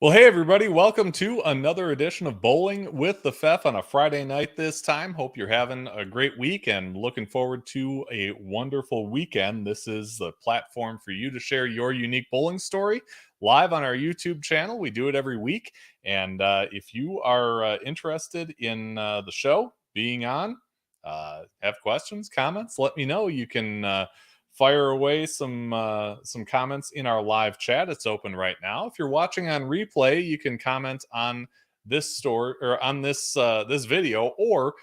Well, hey, everybody. Welcome to another edition of Bowling with the Fef on a Friday night this time. Hope you're having a great week and looking forward to a wonderful weekend. This is the platform for you to share your unique bowling story live on our YouTube channel. We do it every week. And if you are interested in the show being on, have questions, comments, let me know. You can fire away some comments in our live chat. It's open right now. If you're watching on replay, you can comment on this story or on this video, or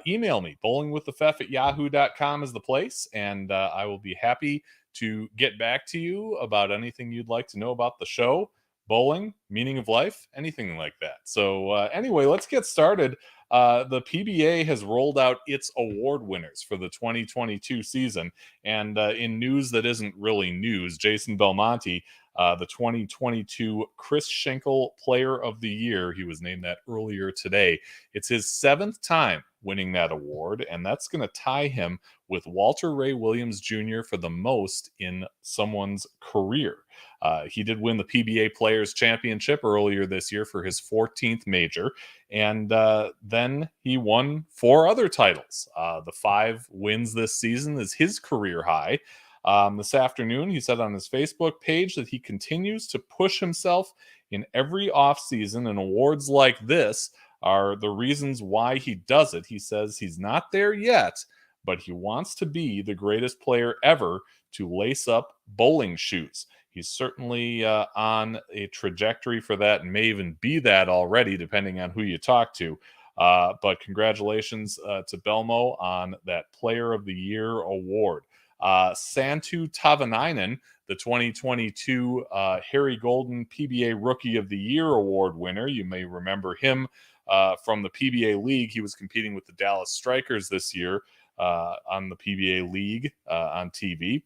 email me. bowlingwiththefef@yahoo.com is the place, and I will be happy to get back to you about anything you'd like to know about the show, bowling, meaning of life, anything like that. So anyway, let's get started. The PBA has rolled out its award winners for the 2022 season. And in news that isn't really news, Jason Belmonte, the 2022 Chris Schenkel Player of the Year, he was named that earlier today. It's his 7th time winning that award, and that's going to tie him with Walter Ray Williams Jr. for the most in someone's career. He did win the PBA Players Championship earlier this year for his 14th major, and then he won 4 other titles. The 5 wins this season is his career high. This afternoon, he said on his Facebook page that he continues to push himself in every offseason, and awards like this are the reasons why he does it. He says he's not there yet, but he wants to be the greatest player ever to lace up bowling shoes. He's certainly on a trajectory for that, and may even be that already, depending on who you talk to. But congratulations to Belmo on that Player of the Year award. Santu Tavanainen, the 2022 Harry Golden PBA Rookie of the Year award winner. You may remember him from the PBA League. He was competing with the Dallas Strikers this year on the PBA League on TV.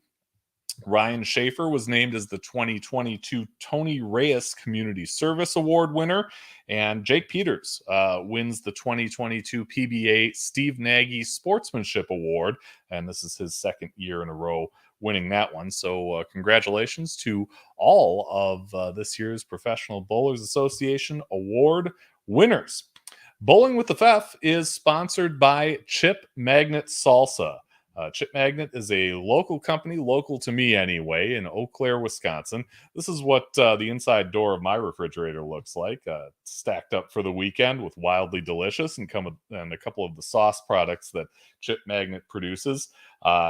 Ryan Schaefer was named as the 2022 Tony Reyes Community Service Award winner, and Jake Peters wins the 2022 PBA Steve Nagy Sportsmanship Award, and this is his 2nd year in a row winning that one. So congratulations to all of this year's Professional Bowlers Association award winners. Bowling with the Fef is sponsored by Chip Magnet Salsa. Chip Magnet is a local company, local to me anyway, in Eau Claire, Wisconsin. This is what the inside door of my refrigerator looks like, stacked up for the weekend with Wildly Delicious and a couple of the sauce products that Chip Magnet produces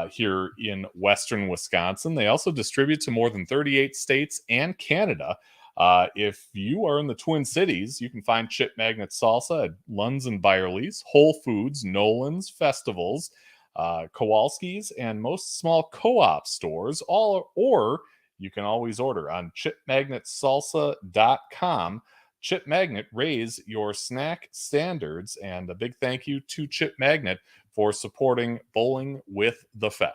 here in western Wisconsin. They also distribute to more than 38 states and Canada. If you are in the Twin Cities, you can find Chip Magnet Salsa at Lunds and Byerly's, Whole Foods, Nolan's, Festivals, Kowalski's, and most small co-op stores, or you can always order on chipmagnetsalsa.com. Chip Magnet, raise your snack standards, and a big thank you to Chip Magnet for supporting Bowling with the Fef.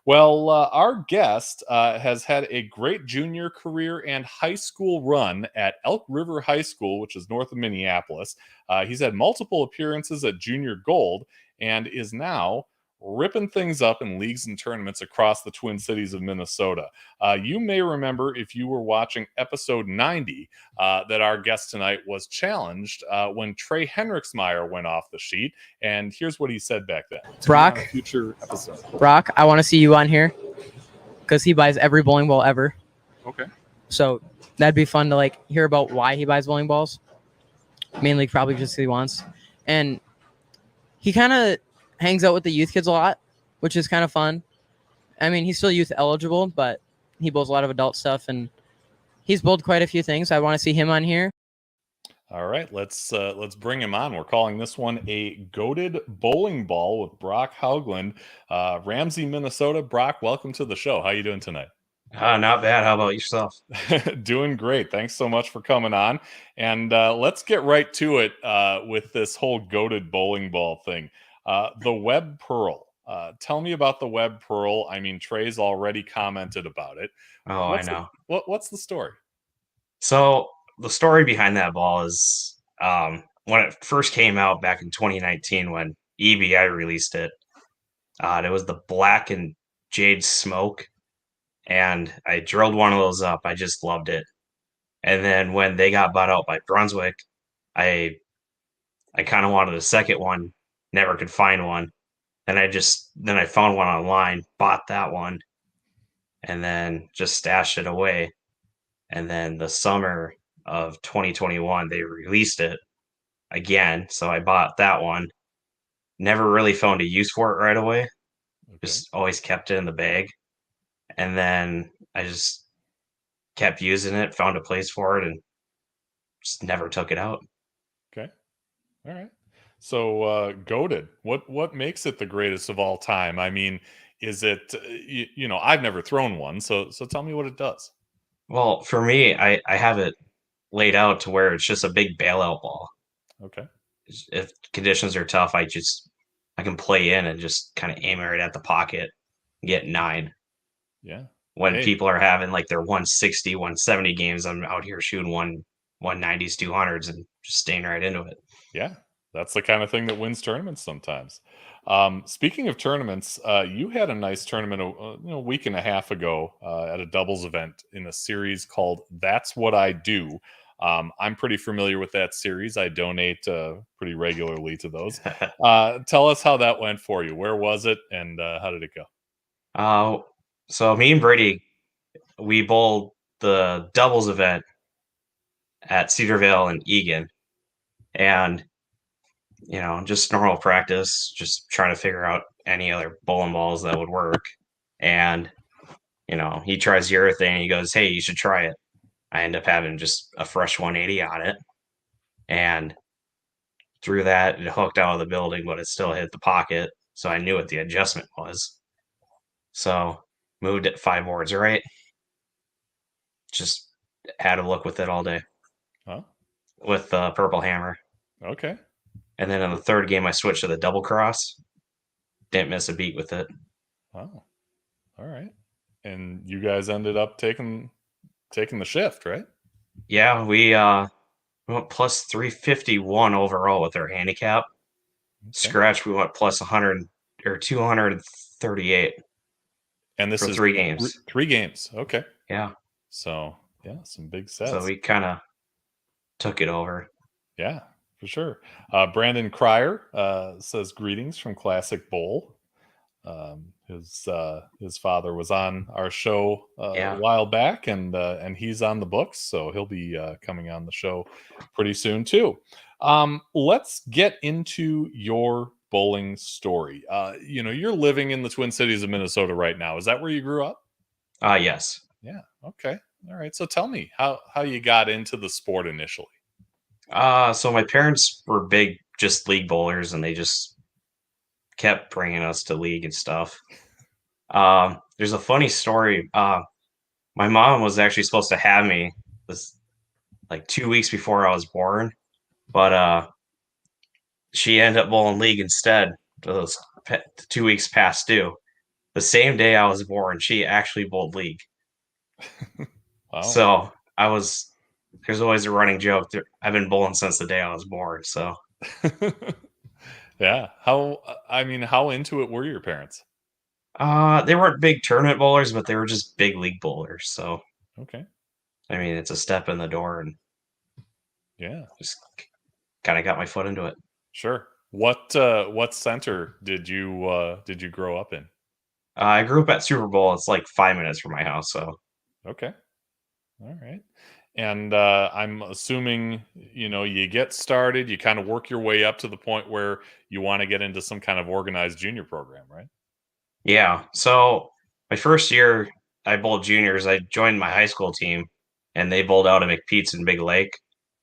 Well, our guest has had a great junior career and high school run at Elk River High School, which is north of Minneapolis. He's had multiple appearances at Junior Gold and is now ripping things up in leagues and tournaments across the Twin Cities of Minnesota. You may remember, if you were watching episode 90, that our guest tonight was challenged when Trae Henrichsmeyer went off the sheet. And here's what he said back then. Brock, future episode. Brock, I want to see you on here because he buys every bowling ball ever. Okay. So that'd be fun to hear about why he buys bowling balls. Mainly probably just because he wants. And he kind of hangs out with the youth kids a lot, which is kind of fun. I mean, he's still youth eligible, but he bowls a lot of adult stuff, and he's bowled quite a few things. I want to see him on here. All right, let's bring him on. We're calling this one a goated bowling ball with Brock Haugland, Ramsey, Minnesota. Brock, welcome to the show. How you doing tonight? Not bad. How about yourself? Doing great. Thanks so much for coming on. And let's get right to it with this whole goated bowling ball thing. The web pearl. Tell me about the web pearl. I mean, Trae's already commented about it. Oh, I What's the, know. what's the story? So the story behind that ball is when it first came out back in 2019 when EBI released it. It was the black and jade smoke, and I drilled one of those up. I just loved it. And then when they got bought out by Brunswick, I I kind of wanted a second one, never could find one. And then I found one online, bought that one, and then just stashed it away. And then the summer of 2021, they released it again. So I bought that one. Never really found a use for it right away. Okay. Just always kept it in the bag. And then I just kept using it, found a place for it, and just never took it out. Okay. All right. So goaded. What makes it the greatest of all time? I mean, is it I've never thrown one, so tell me what it does. Well, for me, I have it laid out to where it's just a big bailout ball. Okay. If conditions are tough, I can play in and just kind of aim it right at the pocket, get 9. Yeah. When Hey, people are having like their 160, 170 games, I'm out here shooting 190s, 200s, and just staying right into it. yeah. That's the kind of thing that wins tournaments sometimes. Speaking of tournaments, you had a nice tournament a week and a half ago at a doubles event in a series called "That's What I Do." I'm pretty familiar with that series. I donate pretty regularly to those. Tell us how that went for you. Where was it, and how did it go? uh, so me and Brady, we bowled the doubles event at Cedarville and Egan, and just normal practice, just trying to figure out any other bowling balls that would work. And he tries the urethane and he goes, "Hey, you should try it." I end up having just a fresh 180 on it, and through that, it hooked out of the building, but it still hit the pocket. So I knew what the adjustment was. So moved it 5 boards right. Just had a look with it all day Huh? with the purple hammer. Okay. And then in the third game, I switched to the double cross. Didn't miss a beat with it. Oh, all right. And you guys ended up taking the shift, right? Yeah, we went plus 351 overall with our handicap. Okay. Scratch, we went plus 100 or 238 And this for is 3 games. three games. Okay. Yeah. So yeah, some big So sets. we kind of took it over. Yeah, for sure. Brandon Cryer says greetings from Classic Bowl. His father was on our show a Yeah. while back, and he's on the books, so he'll be coming on the show pretty soon too. Let's get into your bowling story. You're living in the Twin Cities of Minnesota right now. Is that where you grew up? Yes. Yeah. Okay. All right. So tell me how you got into the sport initially. So my parents were big just league bowlers, and they just kept bringing us to league and stuff. There's a funny story. My mom was actually supposed to have me this like 2 weeks before I was born, but she ended up bowling league instead. Those 2 weeks past due. The same day I was born, she actually bowled league. Wow. So there's always a running joke. I've been bowling since the day I was born. So Yeah. How into it were your parents? they weren't big tournament bowlers, but they were just big league bowlers. So Okay. I mean, it's a step in the door, and Yeah. just kind of got my foot into it. Sure. What center did you grow up in? I grew up at Super Bowl. It's like 5 minutes from my house. So Okay. All right. And I'm assuming you get started, you kind of work your way up to the point where you want to get into some kind of organized junior program, right? yeah. So my first year, I bowled juniors. I joined my high school team, and they bowled out of McPete's in Big Lake.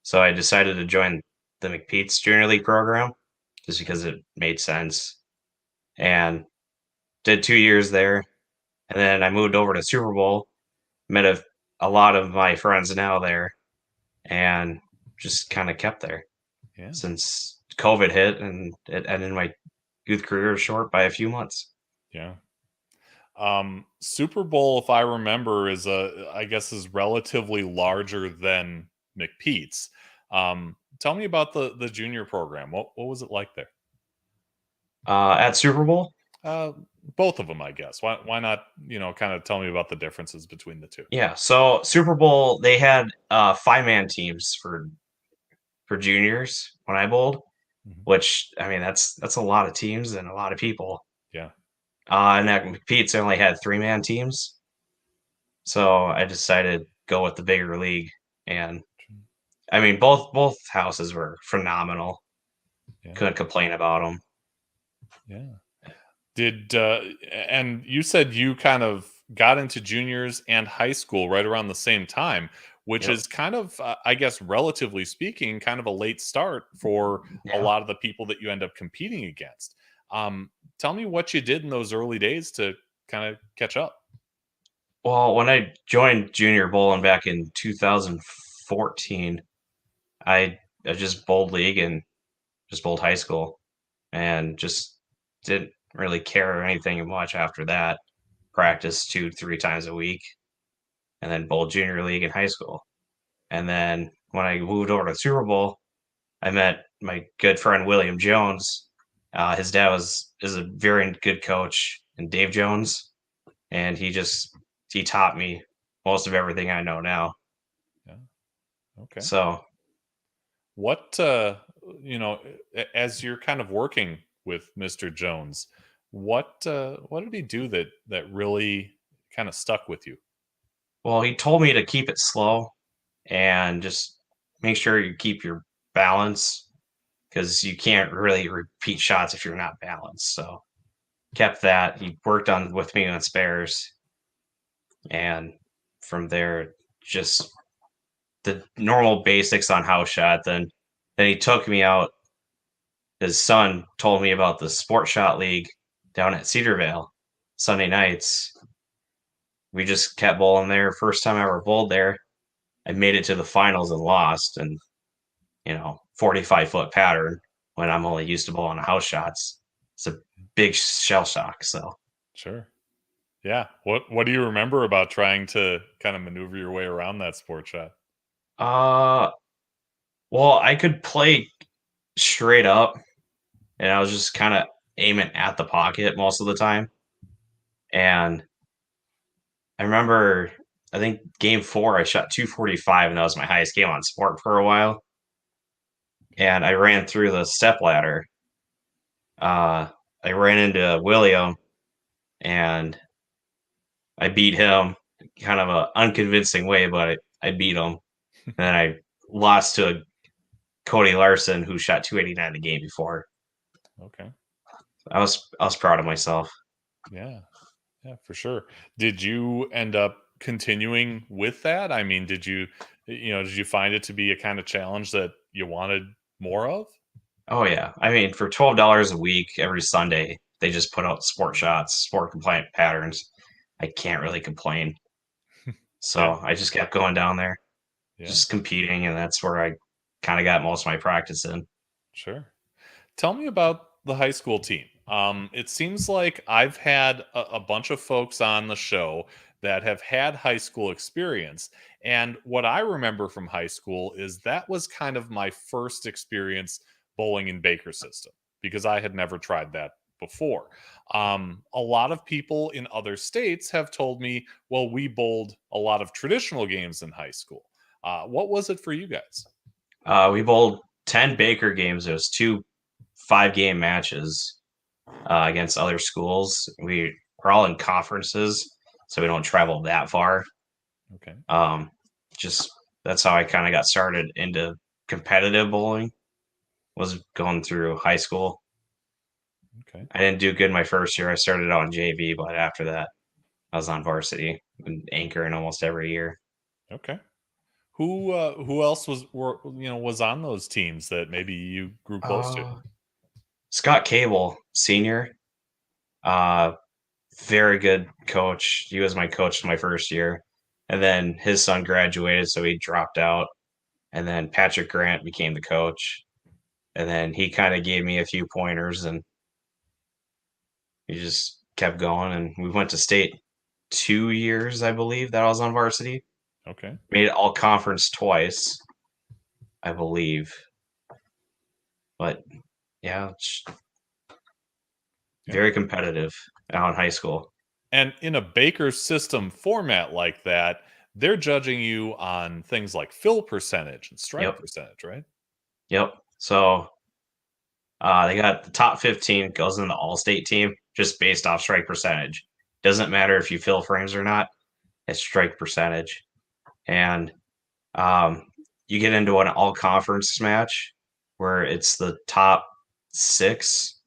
So I decided to join the McPete's Junior League program just because it made sense. And did 2 years there. And then I moved over to Super Bowl, met a lot of my friends now there, and just kind of kept there Yeah. since COVID hit and it ended my youth career short by a few months. Yeah. Super Bowl, if I remember, I guess is relatively larger than McPete's. Tell me about the junior program. What was it like there? At Super Bowl, Uh, both of them, I guess. Why not? Kind of tell me about the differences between the two. yeah. So Super Bowl, they had 5-man teams for juniors when I bowled, Mhm. which I mean that's a lot of teams and a lot of people. Yeah. And at McPete's, they only had 3-man teams, so I decided to go with the bigger league. And I mean, both houses were phenomenal. Yeah. Couldn't complain about them. Yeah. Did and you said you kind of got into juniors and high school right around the same time, which Yep. is kind of, I guess, relatively speaking, kind of a late start for a Yeah. lot of the people that you end up competing against. Tell me what you did in those early days to kind of catch up. Well, when I joined junior bowling back in 2014, I just bowled league and just bowled high school and just didn't really care anything much after that. Practiced 2, 3 times a week and then bowled junior league in high school. And then when I moved over to Super Bowl, I met my good friend William Jones. His dad is a very good coach, and Dave Jones, and he taught me most of everything I know now. Yeah. Okay. So, What you know, as you're kind of working with Mr. Jones, what did he do that really kind of stuck with you? well, he told me to keep it slow and just make sure you keep your balance because you can't really repeat shots if you're not balanced. So, kept that. He worked on with me on spares, and from there, just the normal basics on house shot. Then he took me out. His son told me about the Sport Shot League down at Cedarvale Sunday nights. We just kept bowling there. First time I ever bowled there, I made it to the finals and lost. And 45-foot pattern when I'm only used to bowling house shots. It's a big shell shock. So, Sure. Yeah. What do you remember about trying to kind of maneuver your way around that sport shot? uh, well, I could play straight up, and I was just kind of aiming at the pocket most of the time. And I remember, I think game 4, I shot 245, and that was my highest game on sport for a while. And I ran through the step ladder. Uh, I ran into William, and I beat him kind of a unconvincing way, but I beat him. And then I lost to Cody Larson, who shot 289 the game before. Okay. I was proud of myself. Yeah. Yeah, for sure. Did you end up continuing with that? I mean, did you find it to be a kind of challenge that you wanted more of? Oh yeah, I mean for $12 a week every Sunday, they just put out sport shots, sport compliant patterns. I can't really complain. Yeah. So I just kept going down there, Yeah. just competing, and that's where I kind of got most of my practice in. Sure. Tell me about the high school team. It seems like I've had a bunch of folks on the show that have had high school experience. And what I remember from high school is that was kind of my first experience bowling in Baker system because I had never tried that before. A lot of people in other states have told me, well, we bowled a lot of traditional games in high school. What was it for you guys? We bowled 10 Baker games. There was 2 5-game matches against other schools. We're all in conferences, so we don't travel that far. Okay. Um, just that's how I kind of got started into competitive bowling. Was going through high school. Okay. I didn't do good my first year. I started out in JV, but after that, I was on varsity and anchoring almost every year. Okay. Who else was on those teams that maybe you grew close to? Scott Cable, senior, uh, very good coach. He was my coach my first year, and then his son graduated, so he dropped out. And then Patrick Grant became the coach, and then he kind of gave me a few pointers, and we just kept going. And we went to state 2 years, I believe, that I was on varsity. Okay. Made it all conference twice, I believe. But yeah, it's very competitive now in high school. And in a Baker system format like that, they're judging you on things like fill percentage and strike Yep. percentage, right? Yep. So they got the top 15 goes in the all-state team just based off strike percentage. Doesn't matter if you fill frames or not. It's strike percentage. And you get into an all-conference match where it's the top 6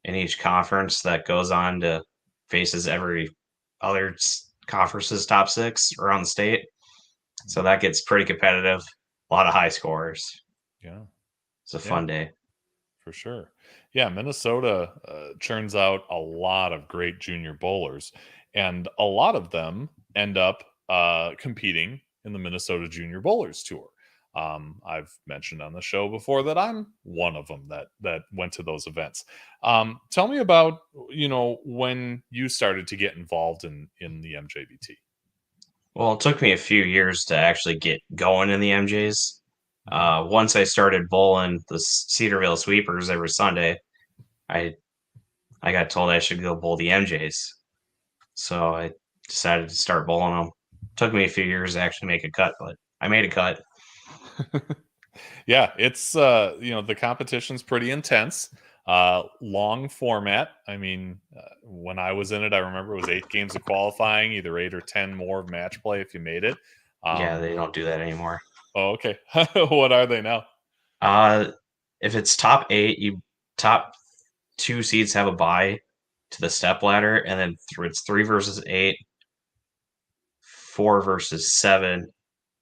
in each conference that goes on to faces every other conference's top 6 around the state. So that gets pretty competitive. A lot of high scores. Yeah. It's a fun day. For sure. Yeah, Minnesota churns out a lot of great junior bowlers, and a lot of them end up competing in the Minnesota Junior Bowlers Tour. I've mentioned on the show before that I'm one of them that went to those events. Tell me about when you started to get involved in the MJBT. Well, it took me a few years to actually get going in the MJs. Once I started bowling the Cedarville Sweepers every Sunday, I got told I should go bowl the MJs. So I decided to start bowling them. Took me a few years to actually make a cut, but I made a cut. Yeah, it's the competition's pretty intense. Long format. I mean, when I was in it, I remember it was 8 games of qualifying, either 8 or 10 more of match play if you made it. Yeah, they don't do that anymore. Oh, okay. What are they now? If it's top 8, you top 2 seeds have a bye to the step ladder, and then it's 3 versus 8, 4 versus 7,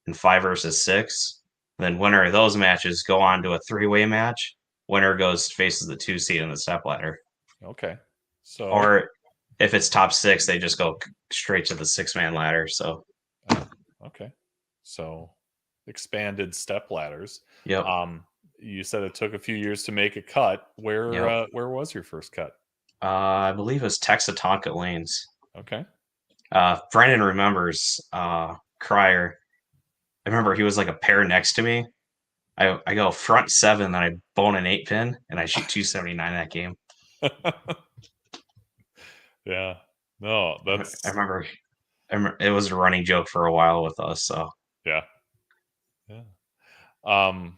and 5 versus 6. And then winner of those matches go on to a 3-way match. Winner faces the 2 seed in the step ladder. Okay. So, or if it's top 6, they just go straight to the 6-man ladder. So, okay. So, expanded step ladders. yep. You said it took a few years to make a cut. Where was your first cut? I believe it was Texatonka Lanes. Okay. Brandon remembers Cryer. I remember he was like a pair next to me. I go front 7, then I bone an 8-pin, and I shoot 279 that game. Yeah. No, that's. I remember it was a running joke for a while with us. So Yeah. What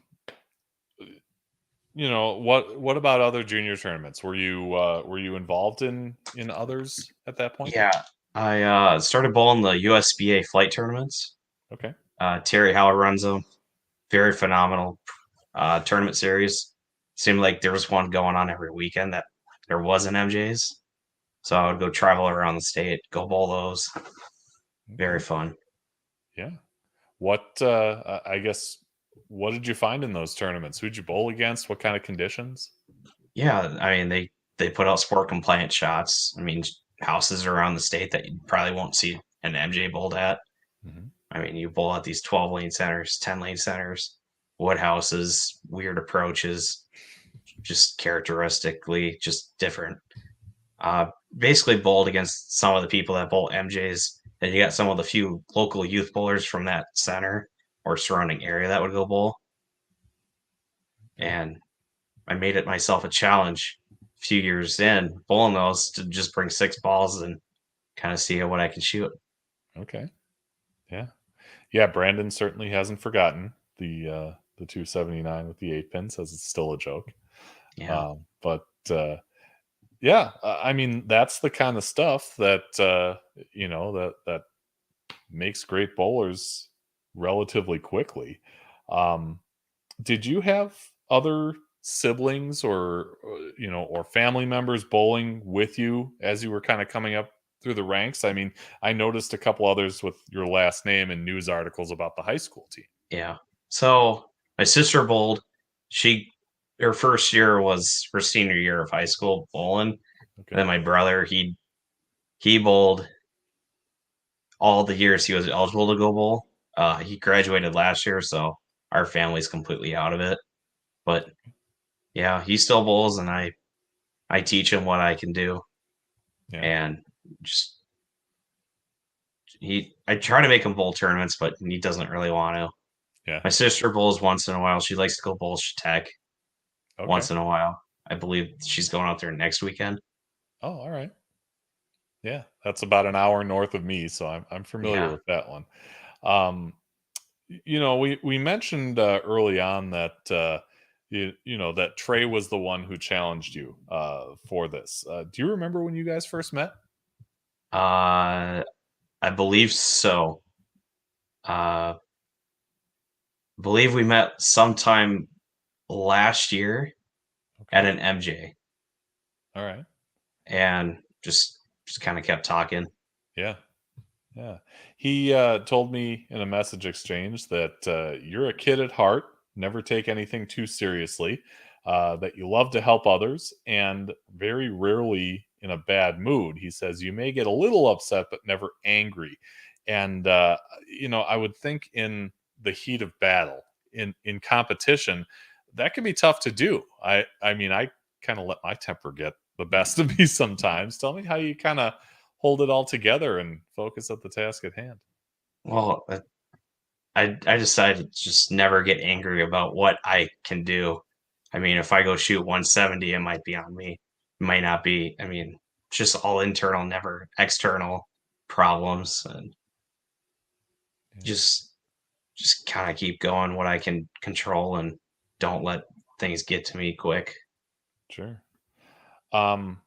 about other junior tournaments? Were you involved in others at that point? yeah, I started bowling the USBA flight tournaments. Okay. Terry Howell runs them. Very phenomenal tournament series. Seemed like there was one going on every weekend that there wasn't MJs. So I would go travel around the state, go bowl those. Very fun. Yeah. What I guess what did you find in those tournaments? Who'd you bowl against? What kind of conditions? Yeah, I mean they put out sport compliant shots. I mean houses around the state that you probably won't see an MJ bowled at. Mm-hmm. I mean you bowl at these 12-lane centers, 10-lane centers, wood houses, weird approaches, just characteristically just different. Basically bowled against some of the people that bowl MJs. And you got some of the few local youth bowlers from that center or surrounding area that would go bowl. And I made it myself a challenge a few years in bowling those to just bring 6 balls and kind of see what I can shoot. Okay. Yeah. Yeah, Brandon certainly hasn't forgotten the 279 with the 8-pin, says it's still a joke. Yeah. Yeah, I mean that's the kind of stuff that that makes great bowlers relatively quickly. Did you have other siblings or or family members bowling with you as you were kind of coming up through the ranks? I mean, I noticed a couple others with your last name in news articles about the high school team. Yeah. So my sister bowled. Her first year was her senior year of high school bowling. And Okay. then my brother, he bowled all the years he was eligible to go bowl. He graduated last year, so our family's completely out of it. But yeah, he still bowls, and I teach him what I can do, Yeah. and just I try to make him bowl tournaments, but he doesn't really want to. Yeah. My sister bowls once in a while. She likes to go bowl Tech Okay. once in a while. I believe she's going out there next weekend. Oh, all right. Yeah, that's about an hour north of me, so I'm familiar Yeah. with that one. Um, we mentioned early on that that Trae was the one who challenged you for this. Do you remember when you guys first met? I believe so. Uh, believe we met sometime last year at Okay. an MJ, All right. and just kind of kept talking. Yeah. Yeah. He told me in a message exchange that you're a kid at heart, never take anything too seriously, that you love to help others, and very rarely in a bad mood. He says you may get a little upset, but never angry. And, I would think in the heat of battle, in competition, that can be tough to do. I mean, I kind of let my temper get the best of me sometimes. Tell me how you kind of hold it all together and focus at the task at hand. Well, I decided to just never get angry about what I can do. I mean, if I go shoot 170, it might be on me. It might not be. I mean, just all internal, never external problems, and Yeah, just just kind of keep going what I can control and don't let things get to me quick. sure. Um,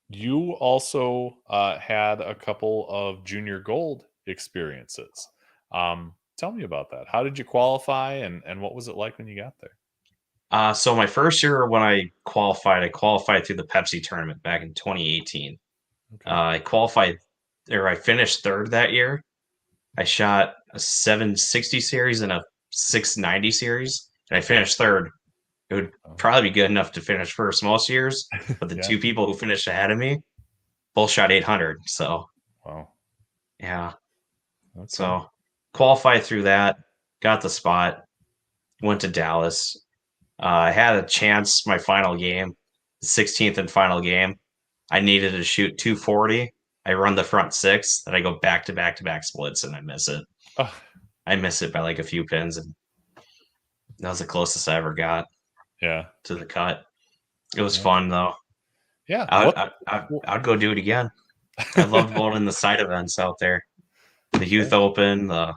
you also had a couple of junior gold experiences. Tell me about that. How did you qualify, and what was it like when you got there? So my first year when I qualified through the Pepsi tournament back in 2018. Okay. I finished third that year. I shot a 760 series and a 690 series, and I Yeah. finished third. It would Oh, probably be good enough to finish first most years, but the yeah. two people who finished ahead of me both shot 800. So Wow. yeah, Okay. so qualified through that, got the spot, went to Dallas. I had a chance my final game, the 16th and final game. I needed to shoot 240. I run the front six, and I go back to back to back splits, and I miss it. Oh, I miss it by like a few pins, and that was the closest I ever got yeah. to the cut. It was Yeah. fun though. Yeah. What? I'd go do it again. I loved going in the side events out there, the Yeah. youth open, the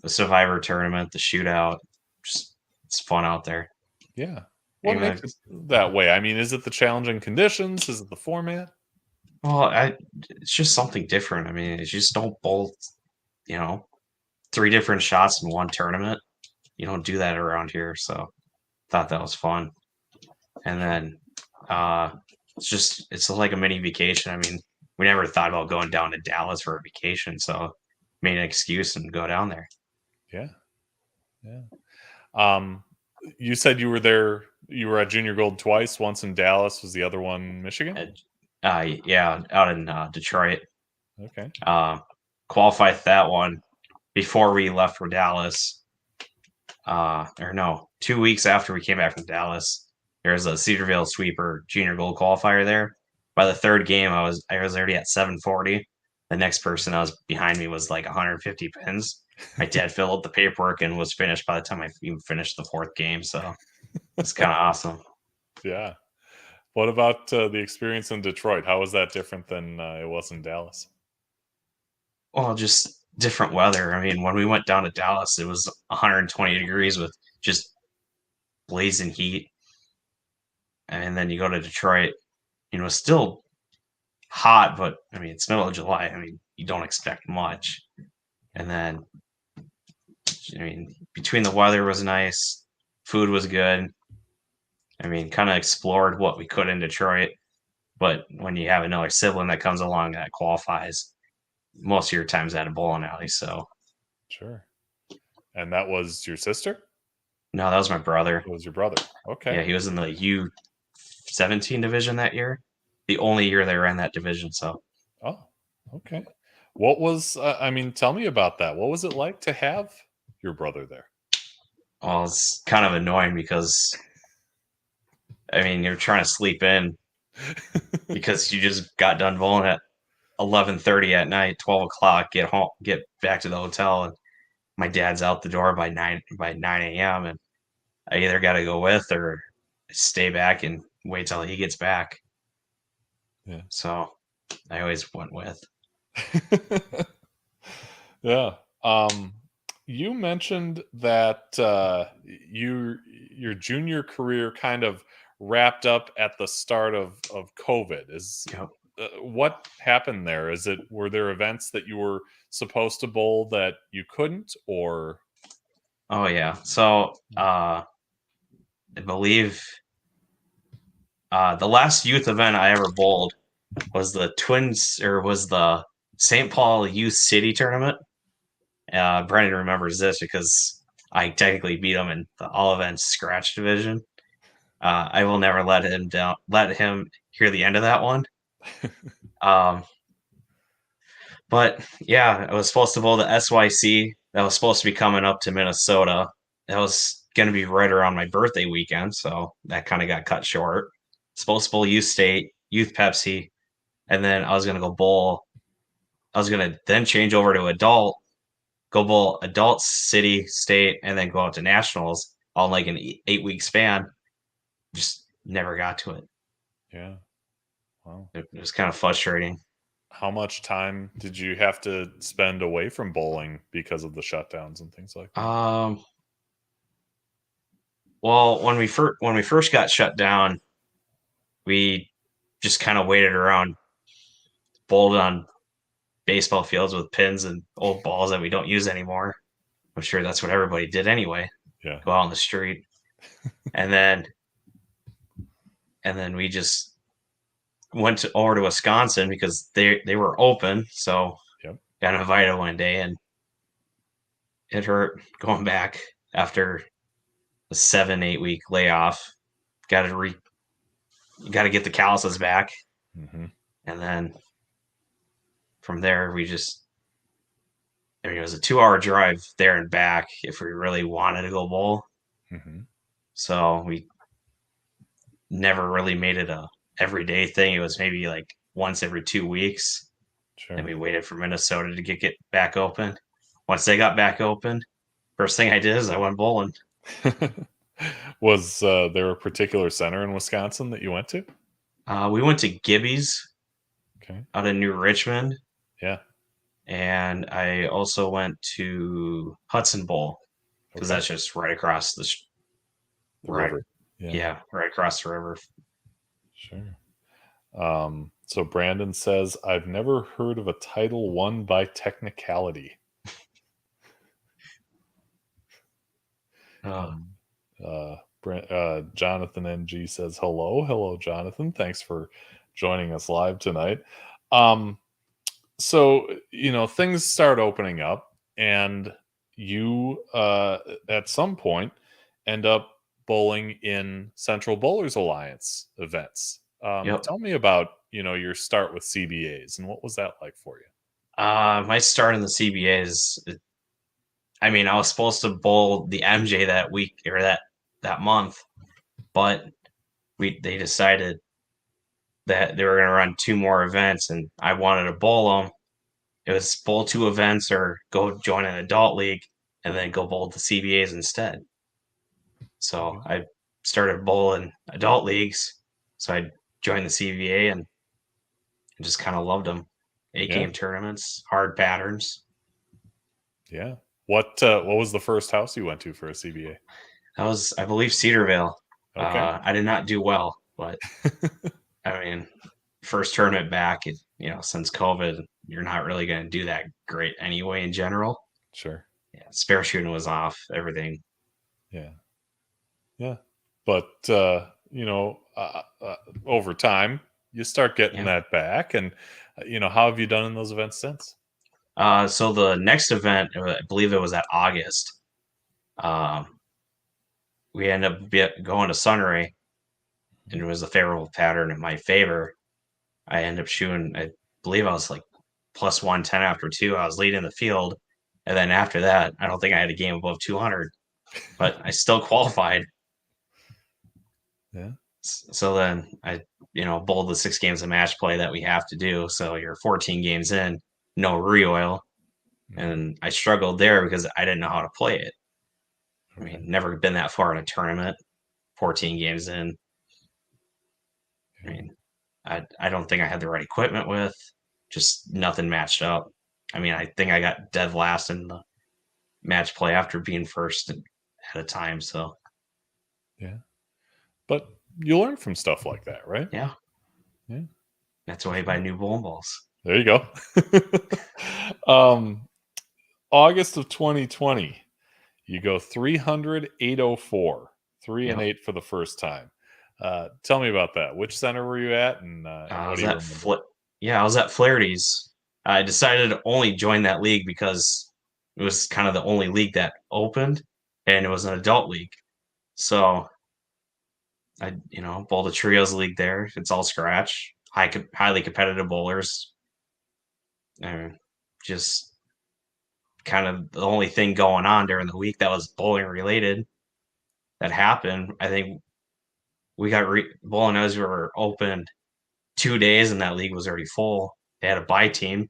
survivor tournament, the shootout. Just it's fun out there. Yeah. What Even makes if, it that way? I mean, is it the challenging conditions? Is it the format? well, it's just something different. I mean, it's just don't bolt, you know, three different shots in one tournament. You don't do that around here, so thought that was fun. And Sure. then uh it's like a mini vacation. I mean, we never thought about going down to Dallas for a vacation, so made an excuse and go down there. Yeah. Yeah. Um, you said you were there. You were at Junior Gold twice. Once in Dallas. Was the other one Michigan? And, yeah, out in Detroit. Okay. Uh, qualified that one before we left for Dallas. Or no, 2 weeks after we came back from Dallas, there's a Cedarville Sweeper Junior Gold qualifier there. By the third game, I was already at 740. The next person I was behind me was like 150 pins. My dad filled out the paperwork and was finished by the time I even finished the fourth game. So it's kind of awesome. Yeah. What about the experience in Detroit? How was that different than it was in Dallas? Well, just different weather. I mean, when we went down to Dallas, it was 120 degrees with just blazing heat. And then you go to Detroit, still hot, but I mean, it's middle of July. I mean, you don't expect much. And then, I mean, between the weather was nice, food was good. I mean, kind of explored what we could in Detroit. But when you have another sibling that comes along that qualifies, most of your time's at a bowling alley. So Sure. And that was your sister? No, that was my brother. It was your brother. Okay. Yeah, he was in the U17 division that year. The only year they ran that division. So, Oh, okay. What was, I mean, tell me about that. What was it like to have your brother there? well, it's kind of annoying because, I mean, you're trying to sleep in because you just got done bowling at 11:30 at night, 12 o'clock, get home, get back to the hotel, and my dad's out the door by 9 a.m. and I either got to go with or stay back and wait till he gets back. Yeah. So I always went with. Yeah. You mentioned that your junior career kind of wrapped up at the start of COVID. Is Yep. What happened there? Were there events that you were supposed to bowl that you couldn't, or? Oh yeah. So I believe the last youth event I ever bowled was the St. Paul Youth City tournament. Brendan remembers this because I technically beat him in the all events scratch division. I will never let him down. Let him hear the end of that one. But yeah, I was supposed to bowl the SYC. That was supposed to be coming up to Minnesota. That was going to be right around my birthday weekend, so that kind of got cut short. Supposed to bowl Youth State, Youth Pepsi, and then I was going to go bowl. I was going to then change over to adult, go bowl adult city, state, and then go out to nationals all in like an 8-week span. Just never got to it. Yeah. Wow. It was kind of frustrating. How much time did you have to spend away from bowling because of the shutdowns and things like that? Well, when we first got shut down, we just kind of waited around, bowled on baseball fields with pins and old balls that we don't use anymore. I'm sure that's what everybody did anyway. Yeah. Go out on the street, and then we just went over to Wisconsin because they were open. So Yep. got invited one day, and it hurt going back after a 7-8 week layoff. Got to get the calluses back, Mm-hmm. and then from there we just. I mean, it was a 2-hour drive there and back if we really wanted to go bowl. Mm-hmm. So we never really made it a everyday thing. It was maybe like once every 2 weeks. Sure. And we waited for Minnesota to get back open. Once they got back open, first thing I did is I went bowling. Was there a particular center in Wisconsin that you went to? We went to Gibby's Okay. out in New Richmond. Yeah. And I also went to Hudson Bowl because Okay. that's just right across the river. Yeah, right across the river. Sure. So Brandon says, I've never heard of a title won by technicality. Jonathan NG says, hello, Jonathan. Thanks for joining us live tonight. So, things start opening up, and you, at some point, end up bowling in Central Bowlers Alliance events. Yep. Tell me about, your start with CBAs, and what was that like for you? My start in the CBAs, I mean, I was supposed to bowl the MJ that week or that month, but they decided that they were going to run 2 more events, and I wanted to bowl them. It was bowl 2 events or go join an adult league and then go bowl the CBAs instead. So I started bowling adult leagues. So I joined the CBA and just kind of loved them. 8-game tournaments, hard patterns. Yeah. What was the first house you went to for a CBA? That was, I believe, Cedarville. Okay. I did not do well, but I mean, first tournament back, since COVID, you're not really going to do that great anyway in general. Sure. Yeah, spare shooting was off, everything. Yeah. Yeah. But, over time, you start getting that back. And, how have you done in those events since? So the next event, I believe it was at August. We ended up going to Sunray, and it was a favorable pattern in my favor. I ended up shooting, I believe I was like plus 110 after 2. I was leading the field. And then after that, I don't think I had a game above 200, but I still qualified. Yeah. So then I, bowled the 6 games of match play that we have to do. So you're 14 games in, no re-oil. And I struggled there because I didn't know how to play it. I mean, never been that far in a tournament, 14 games in. I mean, I don't think I had the right equipment with, just nothing matched up. I mean, I think I got dead last in the match play after being first at a time. So, yeah. But you learn from stuff like that, right? Yeah. That's why you buy new bowling balls. There you go. August of 2020, you go 300, 804, 3 and 8 for the first time. Tell me about that. Which center were you at, and what do you remember? I was at Flaherty's. I decided to only join that league because it was kind of the only league that opened, and it was an adult league. So I, bowled a trios league there. It's all scratch, highly competitive bowlers, and just kind of the only thing going on during the week that was bowling related that happened. I think we got bowling as we were open 2 days, and that league was already full. They had a buy team.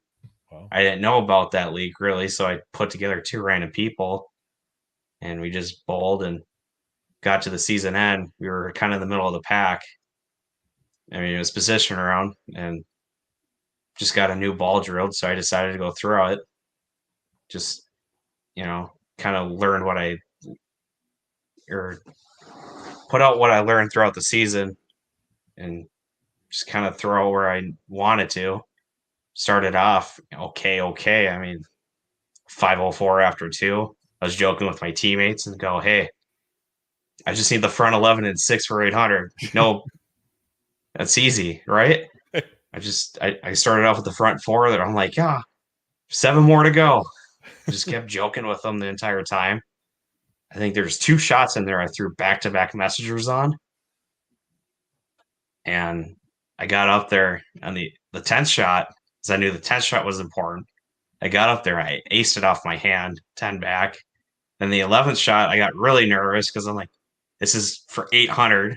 Wow. I didn't know about that league really, so I put together 2 random people, and we just bowled and got to the season end. We were kind of in the middle of the pack. I mean, it was position around, and just got a new ball drilled, so I decided to go throw it. Just, kind of learned or put out what I learned throughout the season, and just kind of throw where I wanted to. Started off okay. I mean, 504 after 2. I was joking with my teammates and go, hey, I just need the front 11 and 6 for 800. No, that's easy, right? I started off with the front 4 that I'm like, 7 more to go. I just kept joking with them the entire time. I think there's 2 shots in there I threw back-to-back messengers on. And I got up there on the 10th shot, because I knew the 10th shot was important. I got up there, I aced it off my hand, 10 back. Then the 11th shot, I got really nervous because I'm like, this is for 800.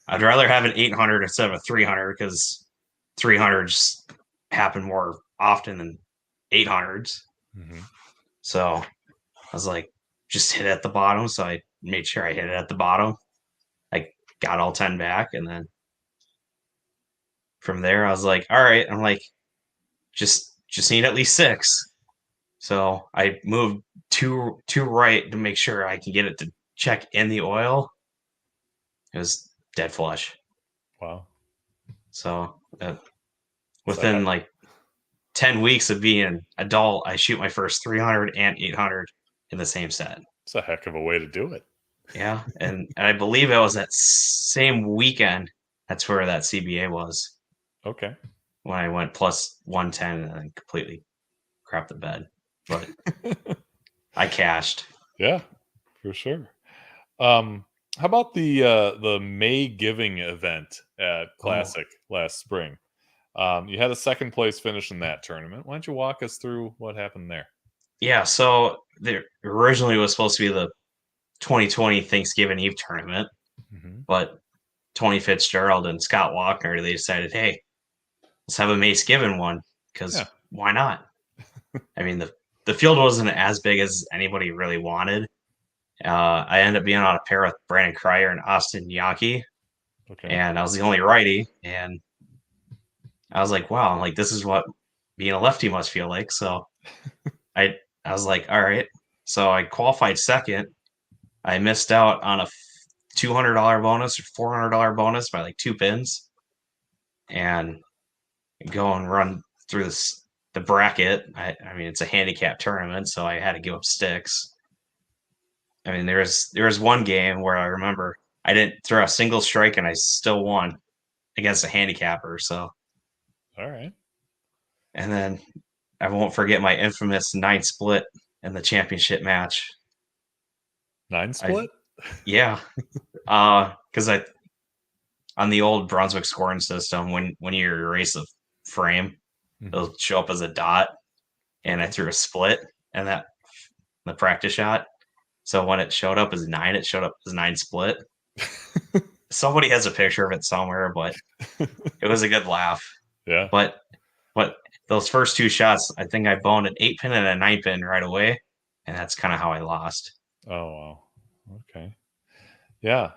I'd rather have an 800 instead of a 300 because 300s happen more often than 800s. Mm-hmm. So I was like, just hit it at the bottom. So I made sure I hit it at the bottom. I got all 10 back. And then from there, I was like, all right. I'm like, just need at least 6. So I moved two right to make sure I can get it to check in the oil. It was dead flush. Wow. So within like 10 weeks of being adult, I shoot my first 300 and 800 in the same set. It's a heck of a way to do it. Yeah. And I believe it was that same weekend. That's where that CBA was. Okay. When I went plus 110 and then completely crapped the bed. But I cashed. Yeah, for sure. How about the May Giving event at Classic last spring? You had a second place finish in that tournament. Why don't you walk us through what happened there? Yeah, so there originally was supposed to be the 2020 Thanksgiving Eve tournament, but Tony Fitzgerald and Scott Walker, they decided, hey, let's have a Mace Given one because why not? I mean, the field wasn't as big as anybody really wanted. I ended up being on a pair with Brandon Cryer and Austin Yankee, and I was the only righty. And I was like, wow, like this is what being a lefty must feel like. So I was like, all right. So I qualified second. I missed out on a $200 bonus or $400 bonus by like 2 pins, and go and run through the bracket. I mean, it's a handicap tournament, so I had to give up sticks. I mean, there was one game where I remember I didn't throw a single strike and I still won against a handicapper. So, all right. And then I won't forget my infamous 9 split in the championship match. 9 split? Yeah. Because on the old Brunswick scoring system, when you erase a frame, it'll show up as a dot, and I threw a split and that the practice shot. So when it showed up as 9, it showed up as 9 split. Somebody has a picture of it somewhere, but it was a good laugh. Yeah. But those first 2 shots, I think I boned an 8-pin and a 9-pin right away, and that's kind of how I lost. Oh, wow. Okay. Yeah.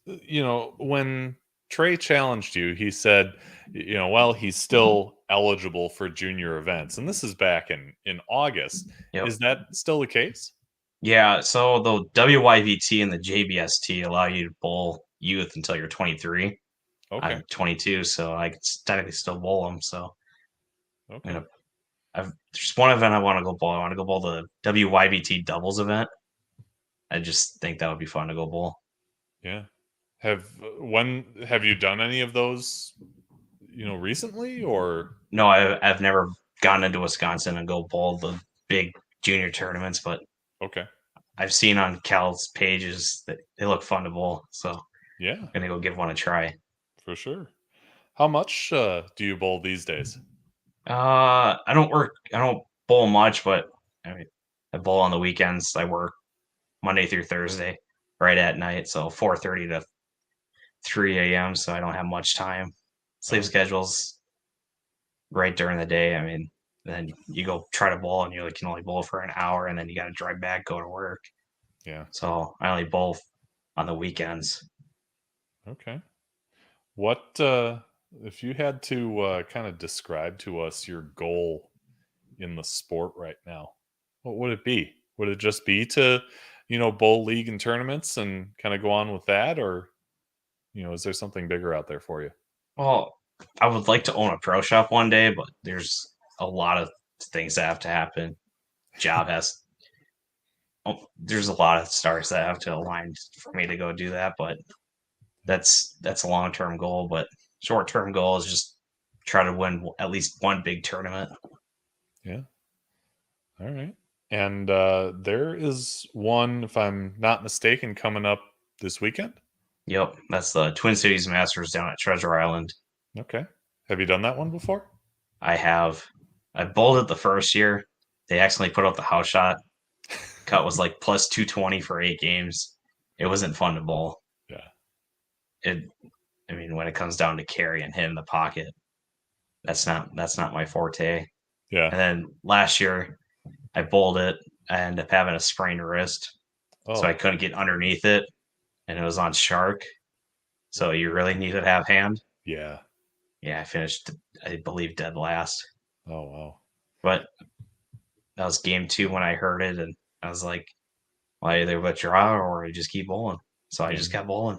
When Trae challenged you, he said, well, he's still eligible for junior events. And this is back in August. Yep. Is that still the case? Yeah, so the WYVT and the JBST allow you to bowl youth until you're 23. Okay. I'm 22, so I can technically still bowl them. So Okay. there's one event I want to go bowl. I want to go bowl the WYBT doubles event. I just think that would be fun to go bowl. Yeah. Have you done any of those, recently, or? No, I've never gone into Wisconsin and go bowl the big junior tournaments, but Okay. I've seen on Cal's pages that they look fun to bowl. So Yeah, I'm gonna go give one a try. for sure. How much do you bowl these days? I don't bowl much, but I mean, I bowl on the weekends. I work Monday through Thursday, right at night, so 4:30 to 3 a.m. So I don't have much time. Sleep schedules right during the day. I mean, then you go try to bowl and you can only bowl for an hour, and then you got to drive back, go to work. Yeah. So I only bowl on the weekends. Okay. What if you had to kind of describe to us your goal in the sport right now? What would it be? Would it just be to, bowl league and tournaments and kind of go on with that, or is there something bigger out there for you? Well, I would like to own a pro shop one day, but there's a lot of things that have to happen. Job has there's a lot of stars that have to align for me to go do that, but that's a long term goal. But short term goal is just try to win at least one big tournament. Yeah. All right. And there is one, if I'm not mistaken, coming up this weekend. Yep, that's the Twin Cities Masters down at Treasure Island. Okay. Have you done that one before? I have. I bowled it the first year. They accidentally put out the house shot. Cut was like plus 220 for 8 games. It wasn't fun to bowl. Yeah. I mean, when it comes down to carry and hit in the pocket, that's not my forte. Yeah. And then last year, I bowled it. I ended up having a sprained wrist, so I couldn't get underneath it, and it was on shark. So you really need to have hand. Yeah. Yeah, I finished, I believe, dead last. Oh, wow. But that was game 2 when I heard it, and I was like, well, I either withdraw or I just keep bowling. So I just kept bowling.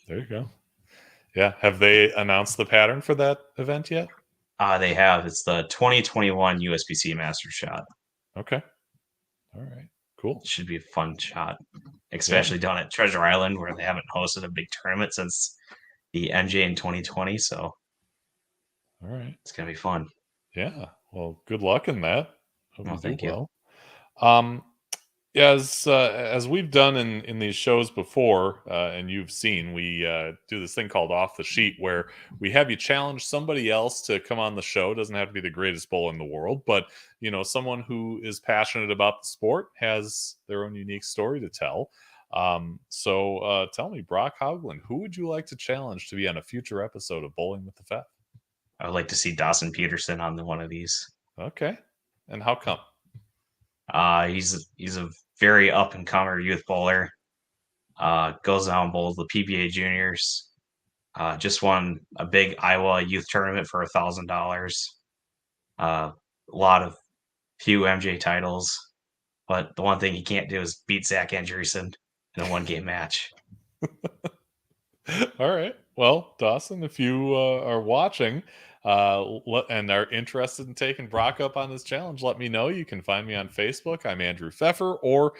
There you go. Yeah. Have they announced the pattern for that event yet? They have. It's the 2021 USBC Master Shot. Okay. All right. Cool. It should be a fun shot, especially down at Treasure Island where they haven't hosted a big tournament since the NJ in 2020. So, all right, it's gonna be fun. Yeah. Well, good luck in that. Well, thank you. As we've done in these shows before, and you've seen, we do this thing called Off the Sheet, where we have you challenge somebody else to come on the show. It doesn't have to be the greatest bowler in the world, but someone who is passionate about the sport, has their own unique story to tell. So tell me, Brock Haugland, who would you like to challenge to be on a future episode of Bowling with the Fef? I would like to see Dawson Peterson on one of these. Okay, and how come? He's a very up and comer youth bowler. Goes out and bowls the PBA juniors. Just won a big Iowa youth tournament for $1,000. Few MJ titles, but the one thing he can't do is beat Zach Andreessen in a 1-game match. All right. Well, Dawson, if you are watching and are interested in taking Brock up on this challenge, let me know. You can find me on Facebook. I'm Andrew Pfeffer, or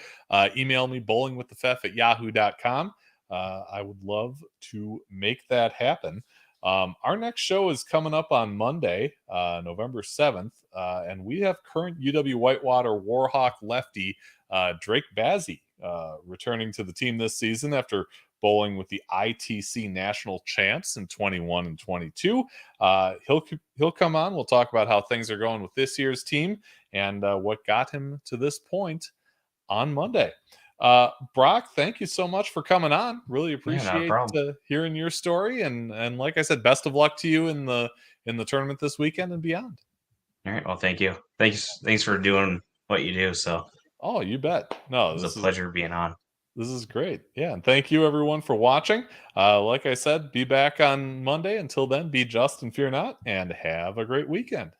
email me bowlingwiththefef@yahoo.com. I would love to make that happen. Our next show is coming up on Monday, November 7th, and we have current UW Whitewater Warhawk lefty Drake Bazzi returning to the team this season after bowling with the ITC national champs in 21 and 22. He'll come on. We'll talk about how things are going with this year's team and what got him to this point on Monday. Brock, thank you so much for coming on. Really appreciate hearing your story, and like I said, best of luck to you in the tournament this weekend and beyond. All right. Well, thank you. Thanks for doing what you do. So, oh, you bet. No, it was a pleasure being on. This is great. Yeah, and thank you everyone for watching. Like I said, be back on Monday. Until then, be just and fear not, and have a great weekend.